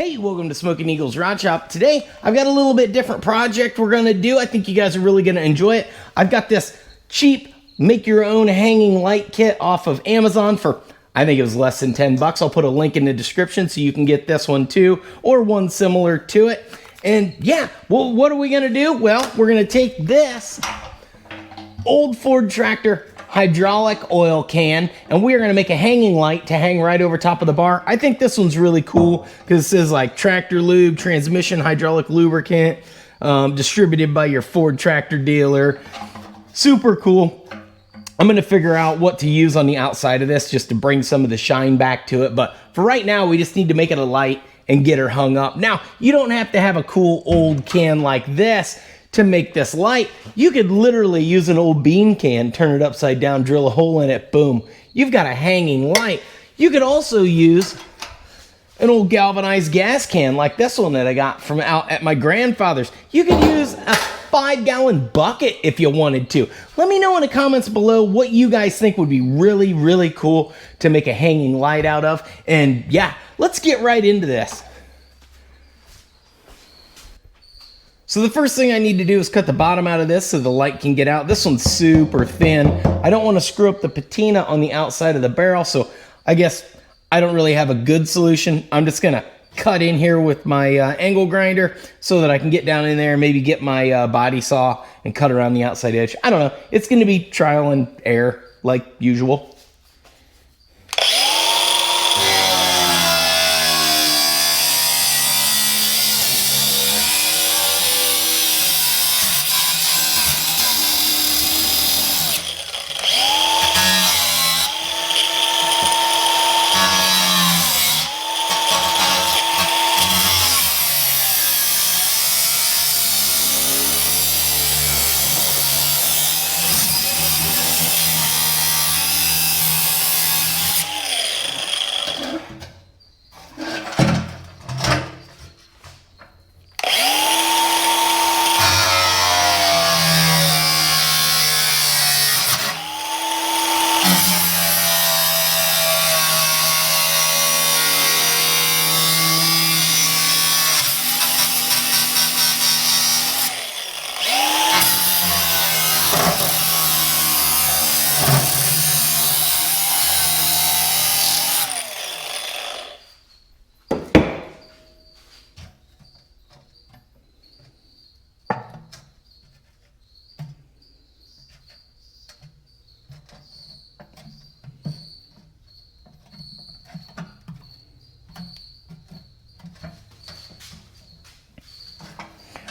Hey, welcome to Smoking Eagle's Rod Shop. Today, I've got a little bit different project we're going to do. I think you guys are really going to enjoy it. I've got this cheap, make-your-own hanging light kit off of Amazon for, I think it was less than 10 bucks. I'll put a link in the description so you can get this one too, or one similar to it. And yeah, well, what are we going to do? Well, we're going to take this old Ford tractor hydraulic oil can, and we are going to make a hanging light to hang right over top of the bar. I think this one's really cool because it says like tractor lube, transmission hydraulic lubricant, distributed by your Ford tractor dealer. Super cool. I'm going to figure out what to use on the outside of this just to bring some of the shine back to it, but for right now we just need to make it a light and get her hung up. Now, you don't have to have a cool old can like this to make this light. You could literally use an old bean can, turn it upside down, drill a hole in it, boom. You've got a hanging light. You could also use an old galvanized gas can like this one that I got from out at my grandfather's. You could use a 5-gallon bucket if you wanted to. Let me know in the comments below what you guys think would be really, really cool to make a hanging light out of. And yeah, let's get right into this. So the first thing I need to do is cut the bottom out of this so the light can get out. This one's super thin. I don't want to screw up the patina on the outside of the barrel, so I guess I don't really have a good solution. I'm just gonna cut in here with my angle grinder so that I can get down in there and maybe get my body saw and cut around the outside edge. I don't know. It's gonna be trial and error like usual.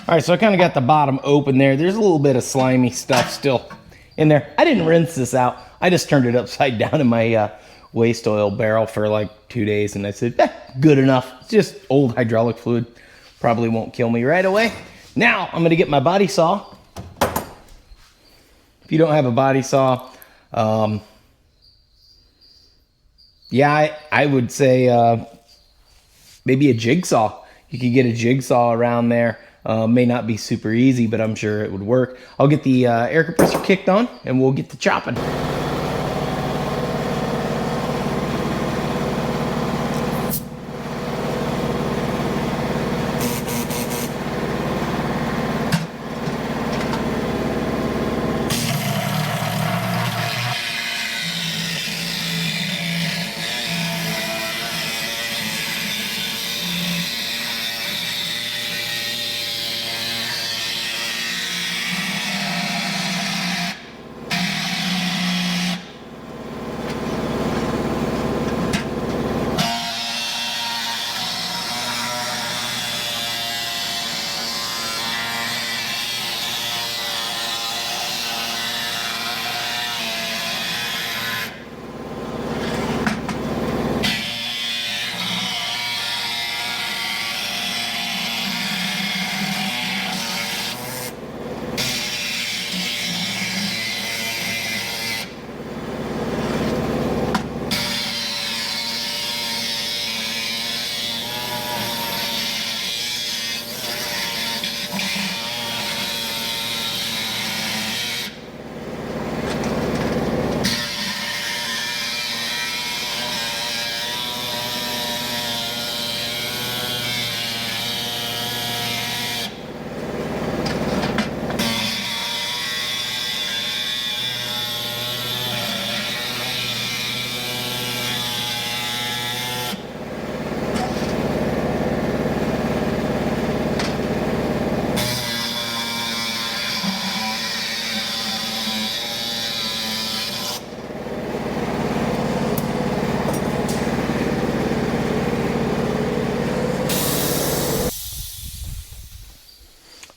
All right, so I kind of got the bottom open there. There's a little bit of slimy stuff still in there. I didn't rinse this out. I just turned it upside down in my waste oil barrel for like 2 days, and I said, good enough. It's just old hydraulic fluid. Probably won't kill me right away. Now, I'm gonna get my body saw. If you don't have a body saw, yeah, I would say maybe a jigsaw. You could get a jigsaw around there. May not be super easy, but I'm sure it would work. I'll get the air compressor kicked on and we'll get to chopping.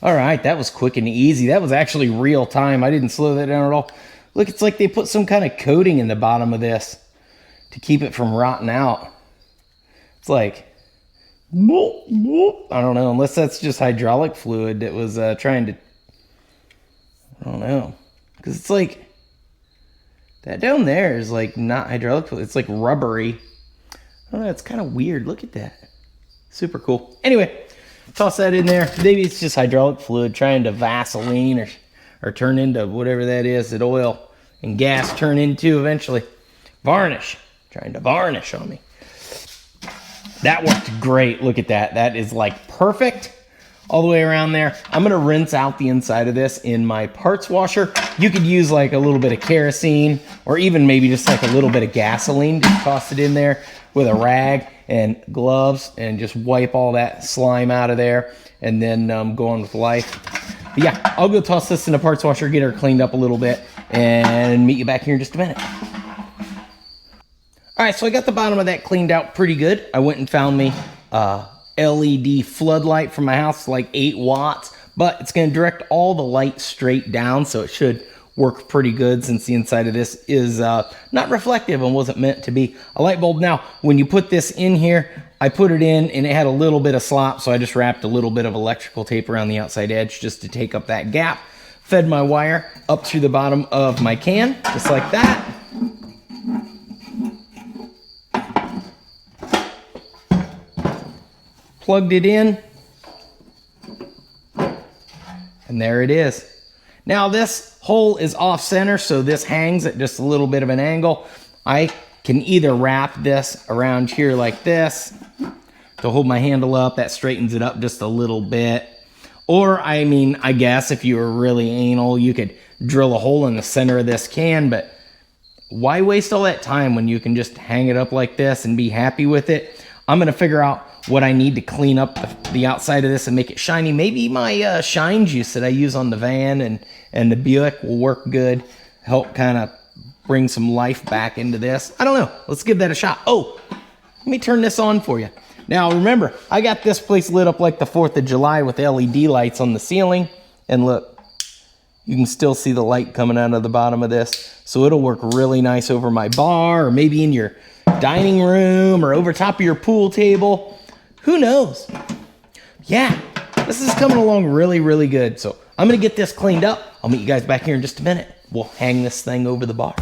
All right, that was quick and easy. That was actually real time. I didn't slow that down at all. Look, it's like they put some kind of coating in the bottom of this to keep it from rotting out. It's like, I don't know, unless that's just hydraulic fluid that was trying to, I don't know. Because it's like, that down there is like not hydraulic fluid. It's like rubbery. I don't know, it's kind of weird. Look at that. Super cool. Anyway, toss that in there. Maybe it's just hydraulic fluid trying to Vaseline or turn into whatever that is that oil and gas turn into eventually. Varnish. Trying to varnish on me. That worked great. Look at that. That is like perfect all the way around there. I'm going to rinse out the inside of this in my parts washer. You could use like a little bit of kerosene or even maybe just like a little bit of gasoline. Just toss it in there with a rag and gloves and just wipe all that slime out of there and then go on with life. But yeah, I'll go toss this in the parts washer, get her cleaned up a little bit, and meet you back here in just a minute. All right, so I got the bottom of that cleaned out pretty good. I went and found me LED floodlight from my house, like 8 watts, but it's going to direct all the light straight down, so it should work pretty good since the inside of this is not reflective and wasn't meant to be a light bulb. Now, when you put this in here, I put it in and it had a little bit of slop, so I just wrapped a little bit of electrical tape around the outside edge just to take up that gap. Fed my wire up through the bottom of my can, just like that. Plugged it in, and there it is. Now this hole is off center, so this hangs at just a little bit of an angle. I can either wrap this around here like this to hold my handle up, that straightens it up just a little bit. Or, I mean, I guess if you were really anal, you could drill a hole in the center of this can, but why waste all that time when you can just hang it up like this and be happy with it? I'm gonna figure out what I need to clean up the outside of this and make it shiny. Maybe my shine juice that I use on the van and the Buick will work good, help kind of bring some life back into this. I don't know. Let's give that a shot. Oh, let me turn this on for you. Now remember, I got this place lit up like the 4th of July with LED lights on the ceiling. And look, you can still see the light coming out of the bottom of this. So it'll work really nice over my bar or maybe in your dining room or over top of your pool table. Who knows? Yeah, this is coming along really, really good. So I'm going to get this cleaned up. I'll meet you guys back here in just a minute. We'll hang this thing over the bar.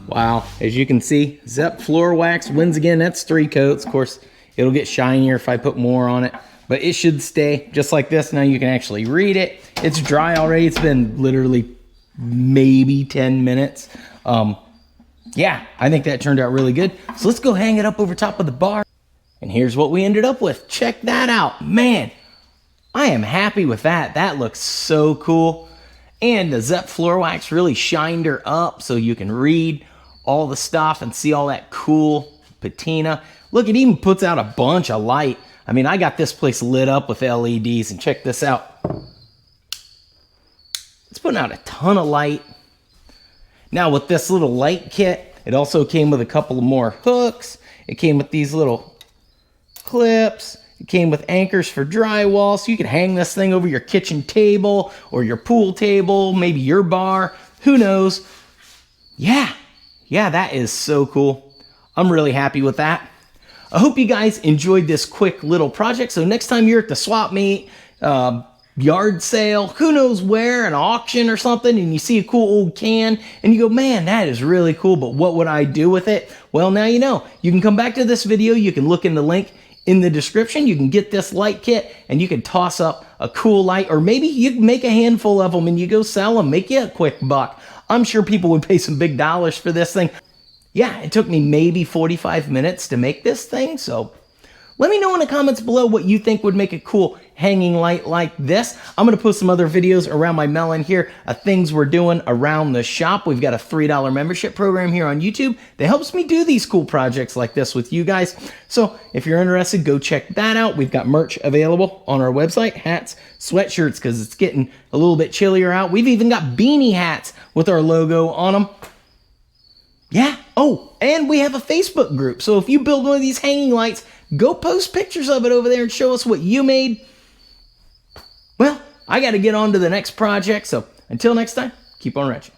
Wow, as you can see, Zep Floor Wax wins again. That's 3 coats. Of course, it'll get shinier if I put more on it, but it should stay just like this. Now you can actually read it. It's dry already. It's been literally maybe 10 minutes. Yeah, I think that turned out really good. So let's go hang it up over top of the bar. And here's what we ended up with. Check that out. Man, I am happy with that. That looks so cool. And the Zep Floor Wax really shined her up so you can read all the stuff and see all that cool patina. Look, it even puts out a bunch of light. I mean, I got this place lit up with LEDs, and check this out. It's putting out a ton of light. Now with this little light kit, it also came with a couple of more hooks. It came with these little clips. It came with anchors for drywall, so you could hang this thing over your kitchen table or your pool table, maybe your bar, who knows. Yeah, that is so cool. I'm really happy with that. I hope you guys enjoyed this quick little project. So next time you're at the swap meet, yard sale, who knows where, an auction or something, and you see a cool old can and you go, man, that is really cool, but what would I do with it? Well, now you know. You can come back to this video. You can look in the link in the description. You can get this light kit and you can toss up a cool light, or maybe you can make a handful of them and you go sell them, make you a quick buck. I'm sure people would pay some big dollars for this thing. Yeah, it took me maybe 45 minutes to make this thing, so let me know in the comments below what you think would make a cool hanging light like this. I'm going to post some other videos around my melon here of things we're doing around the shop. We've got a $3 membership program here on YouTube that helps me do these cool projects like this with you guys. So if you're interested, go check that out. We've got merch available on our website, hats, sweatshirts, because it's getting a little bit chillier out. We've even got beanie hats with our logo on them. Yeah. Oh, and we have a Facebook group. So if you build one of these hanging lights, go post pictures of it over there and show us what you made. Well, I got to get on to the next project. So until next time, keep on wrenching.